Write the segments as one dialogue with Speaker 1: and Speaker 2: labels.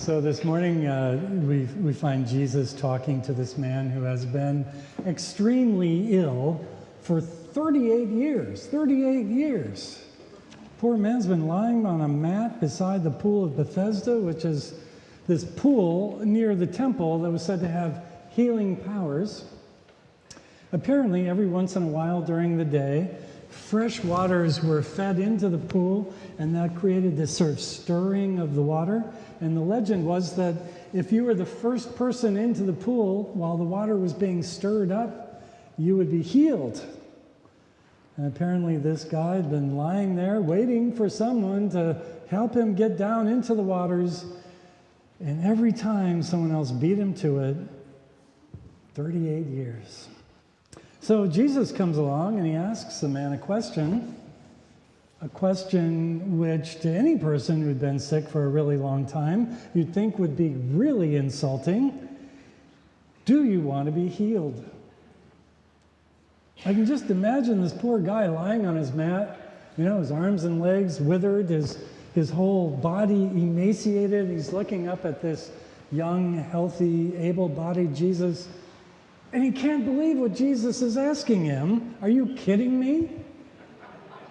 Speaker 1: So this morning we find Jesus talking to this man who has been extremely ill for 38 years. 38 years. Poor man's been lying on a mat beside the pool of Bethesda, which is this pool near the temple that was said to have healing powers. Apparently, every once in a while during the day, fresh waters were fed into the pool, and that created this sort of stirring of the water. And the legend was that if you were the first person into the pool while the water was being stirred up, you would be healed. And apparently this guy had been lying there waiting for someone to help him get down into the waters. And every time someone else beat him to it, 38 years. So Jesus comes along and he asks the man a question which to any person who'd been sick for a really long time, you'd think would be really insulting. Do you want to be healed? I can just imagine this poor guy lying on his mat, his arms and legs withered, his whole body emaciated. He's looking up at this young, healthy, able-bodied Jesus, and he can't believe what Jesus is asking him. Are you kidding me?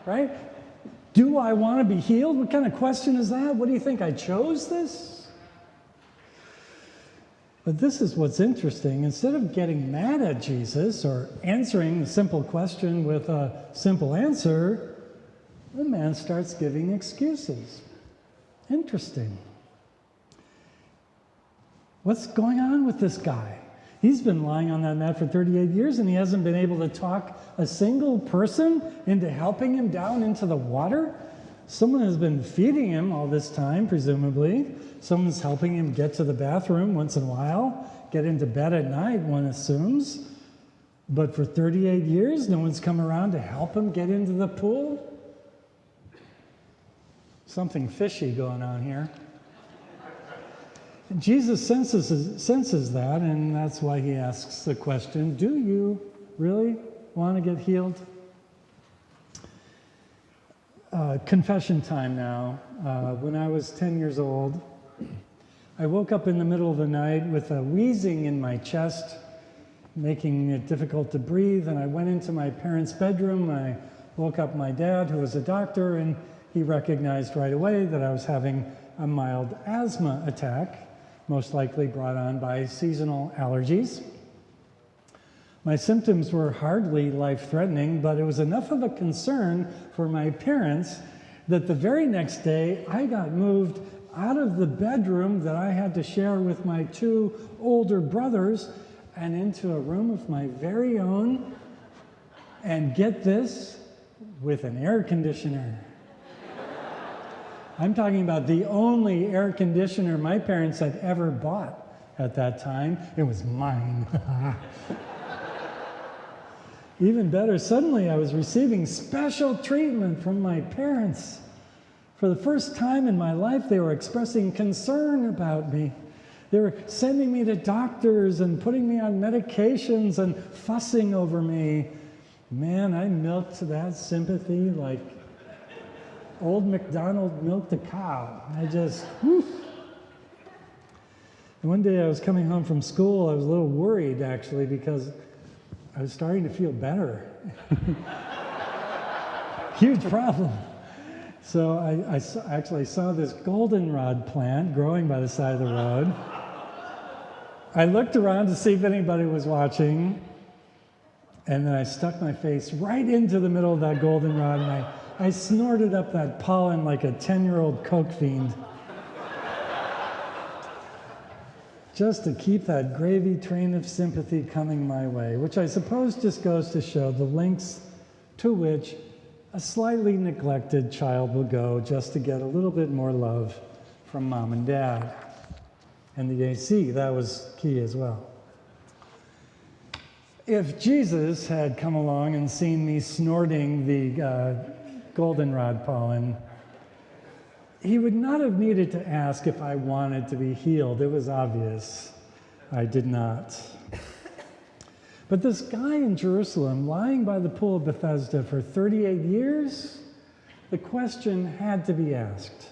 Speaker 1: Right? Do I want to be healed? What kind of question is that? What do you think, I chose this? But this is what's interesting. Instead of getting mad at Jesus or answering the simple question with a simple answer, the man starts giving excuses. Interesting. What's going on with this guy? He's been lying on that mat for 38 years and he hasn't been able to talk a single person into helping him down into the water. Someone has been feeding him all this time, presumably. Someone's helping him get to the bathroom once in a while, get into bed at night, one assumes. But for 38 years, no one's come around to help him get into the pool? Something fishy going on here. Jesus senses that, and that's why he asks the question, do you really want to get healed? Confession time now. When I was 10 years old, I woke up in the middle of the night with a wheezing in my chest, making it difficult to breathe, and I went into my parents' bedroom. I woke up my dad, who was a doctor, and he recognized right away that I was having a mild asthma attack, most likely brought on by seasonal allergies. My symptoms were hardly life-threatening, but it was enough of a concern for my parents that the very next day I got moved out of the bedroom that I had to share with my two older brothers and into a room of my very own, and get this, with an air conditioner. I'm talking about the only air conditioner my parents had ever bought at that time. It was mine. Even better, suddenly I was receiving special treatment from my parents. For the first time in my life, they were expressing concern about me. They were sending me to doctors and putting me on medications and fussing over me. Man, I milked that sympathy like old MacDonald milked a cow. And one day I was coming home from school. I was a little worried, actually, because I was starting to feel better. Huge problem. So I actually saw this goldenrod plant growing by the side of the road. I looked around to see if anybody was watching, and then I stuck my face right into the middle of that goldenrod, and I snorted up that pollen like a 10-year-old coke fiend. Just to keep that gravy train of sympathy coming my way, which I suppose just goes to show the lengths to which a slightly neglected child will go just to get a little bit more love from mom and dad. And the AC, that was key as well. If Jesus had come along and seen me snorting the goldenrod pollen, he would not have needed to ask if I wanted to be healed. It was obvious I did not. But this guy in Jerusalem, lying by the pool of Bethesda for 38 years, the question had to be asked.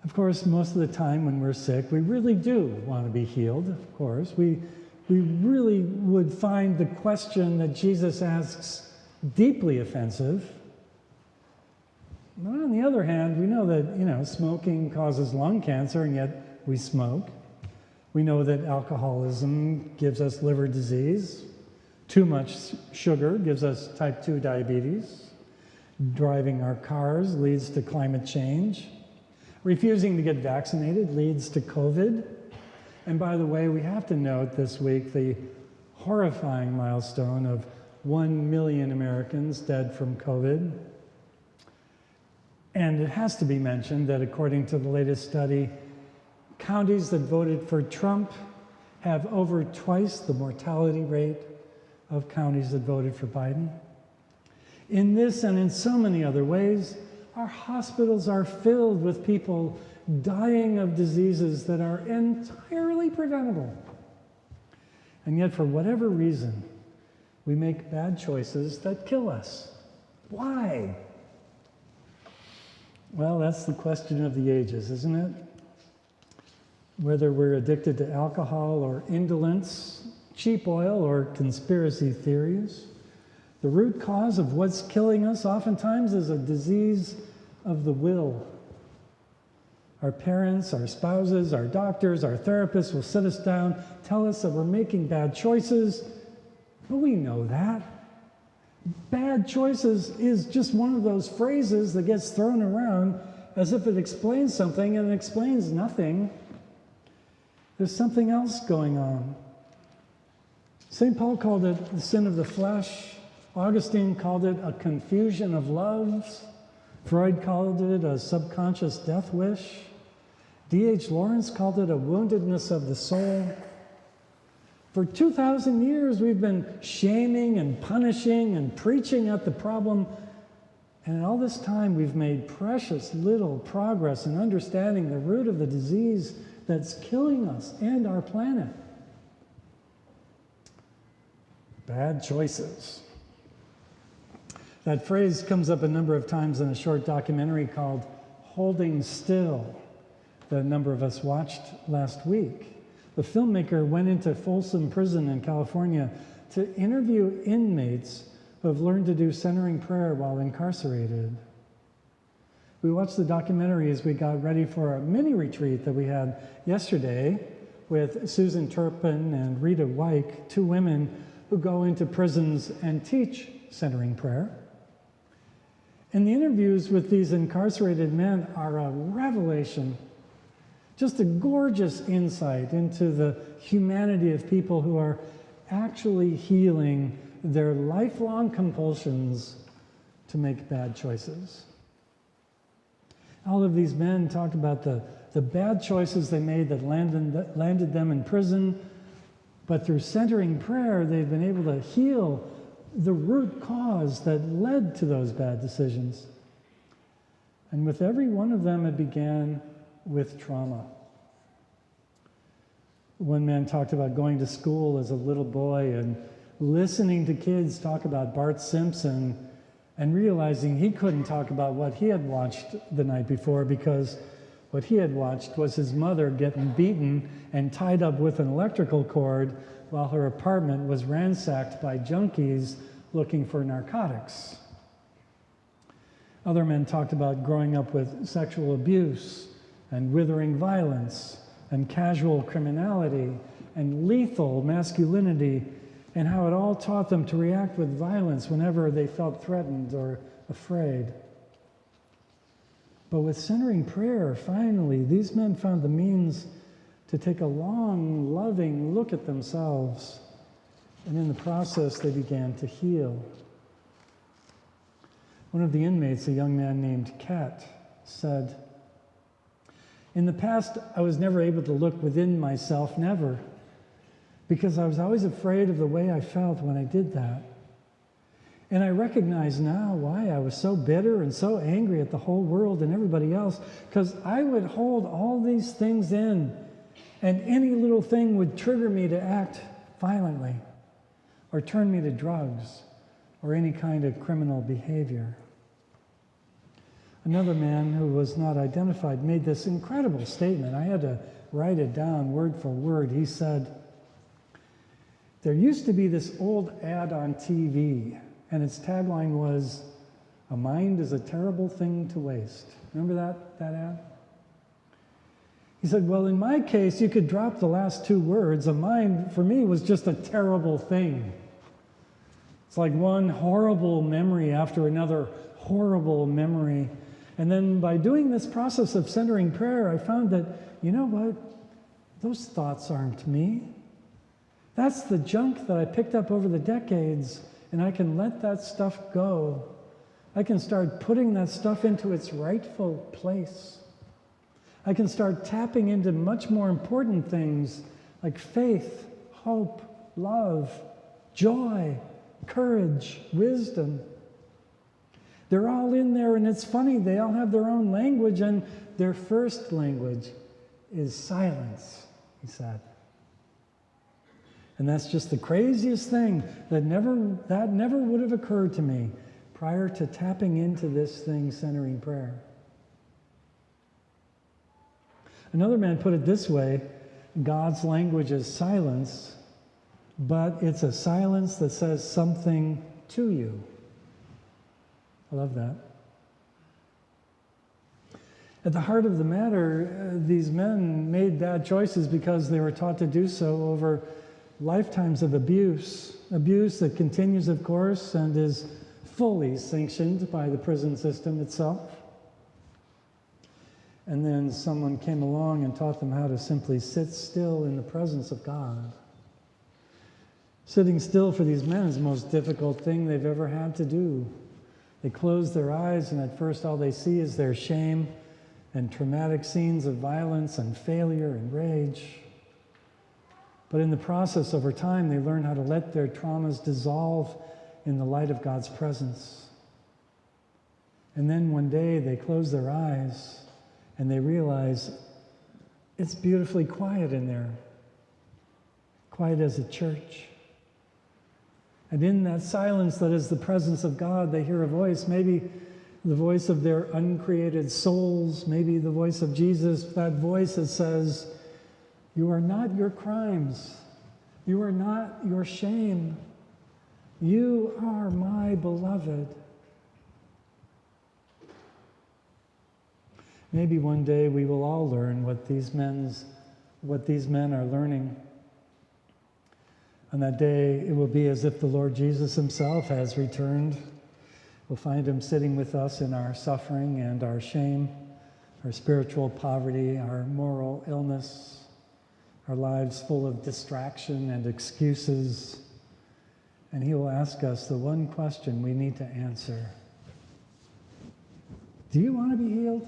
Speaker 1: Of course, most of the time when we're sick, we really do want to be healed, of course. We really would find the question that Jesus asks deeply offensive. But on the other hand, we know that, smoking causes lung cancer, and yet we smoke. We know that alcoholism gives us liver disease. Too much sugar gives us type 2 diabetes. Driving our cars leads to climate change. Refusing to get vaccinated leads to COVID. And by the way, we have to note this week the horrifying milestone of 1 million Americans dead from COVID. And it has to be mentioned that according to the latest study, counties that voted for Trump have over twice the mortality rate of counties that voted for Biden. In this and in so many other ways, our hospitals are filled with people dying of diseases that are entirely preventable. And yet, for whatever reason, we make bad choices that kill us. Why? Well, that's the question of the ages, isn't it? Whether we're addicted to alcohol or indolence, cheap oil or conspiracy theories, the root cause of what's killing us oftentimes is a disease of the will. Our parents, our spouses, our doctors, our therapists will sit us down, tell us that we're making bad choices, but we know that. Bad choices is just one of those phrases that gets thrown around as if it explains something, and it explains nothing. There's something else going on. St. Paul called it the sin of the flesh. Augustine called it a confusion of loves. Freud called it a subconscious death wish. D.H. Lawrence called it a woundedness of the soul. For 2,000 years, we've been shaming and punishing and preaching at the problem. And in all this time, we've made precious little progress in understanding the root of the disease that's killing us and our planet. Bad choices. That phrase comes up a number of times in a short documentary called Holding Still that a number of us watched last week. The filmmaker went into Folsom Prison in California to interview inmates who have learned to do centering prayer while incarcerated. We watched the documentary as we got ready for a mini retreat that we had yesterday with Susan Turpin and Rita Wyke, two women who go into prisons and teach centering prayer. And the interviews with these incarcerated men are a revelation, just a gorgeous insight into the humanity of people who are actually healing their lifelong compulsions to make bad choices. All of these men talked about the bad choices they made that landed them in prison, but through centering prayer, they've been able to heal the root cause that led to those bad decisions. And with every one of them, it began with trauma. One man talked about going to school as a little boy and listening to kids talk about Bart Simpson and realizing he couldn't talk about what he had watched the night before because what he had watched was his mother getting beaten and tied up with an electrical cord while her apartment was ransacked by junkies looking for narcotics. Other men talked about growing up with sexual abuse and withering violence and casual criminality and lethal masculinity, and how it all taught them to react with violence whenever they felt threatened or afraid. But with centering prayer, finally, these men found the means to take a long, loving look at themselves, and in the process, they began to heal. One of the inmates, a young man named Kat, said, "In the past, I was never able to look within myself, never, because I was always afraid of the way I felt when I did that. And I recognize now why I was so bitter and so angry at the whole world and everybody else, because I would hold all these things in, and any little thing would trigger me to act violently or turn me to drugs or any kind of criminal behavior." Another man who was not identified made this incredible statement. I had to write it down word for word. He said, there used to be this old ad on TV, and its tagline was, "A mind is a terrible thing to waste." Remember that ad? He said, well, in my case, you could drop the last two words. A mind, for me, was just a terrible thing. It's like one horrible memory after another horrible memory. And then by doing this process of centering prayer, I found that, you know what? Those thoughts aren't me. That's the junk that I picked up over the decades, and I can let that stuff go. I can start putting that stuff into its rightful place. I can start tapping into much more important things like faith, hope, love, joy, courage, wisdom. They're all in there, and it's funny, they all have their own language, and their first language is silence, he said. And that's just the craziest thing that never would have occurred to me prior to tapping into this thing, centering prayer. Another man put it this way: God's language is silence, but it's a silence that says something to you. I love that. At the heart of the matter, these men made bad choices because they were taught to do so over lifetimes of abuse that continues, of course, and is fully sanctioned by the prison system itself. And then someone came along and taught them how to simply sit still in the presence of God. Sitting still for these men is the most difficult thing they've ever had to do. They close their eyes, and at first all they see is their shame and traumatic scenes of violence and failure and rage. But in the process, over time, they learn how to let their traumas dissolve in the light of God's presence. And then one day they close their eyes and they realize it's beautifully quiet in there, quiet as a church. And in that silence that is the presence of God, they hear a voice, maybe the voice of their uncreated souls, maybe the voice of Jesus, that voice that says, "You are not your crimes. You are not your shame. You are my beloved." Maybe one day we will all learn what these men are learning. On that day, it will be as if the Lord Jesus himself has returned. We'll find him sitting with us in our suffering and our shame, our spiritual poverty, our moral illness, our lives full of distraction and excuses. And he will ask us the one question we need to answer. Do you want to be healed?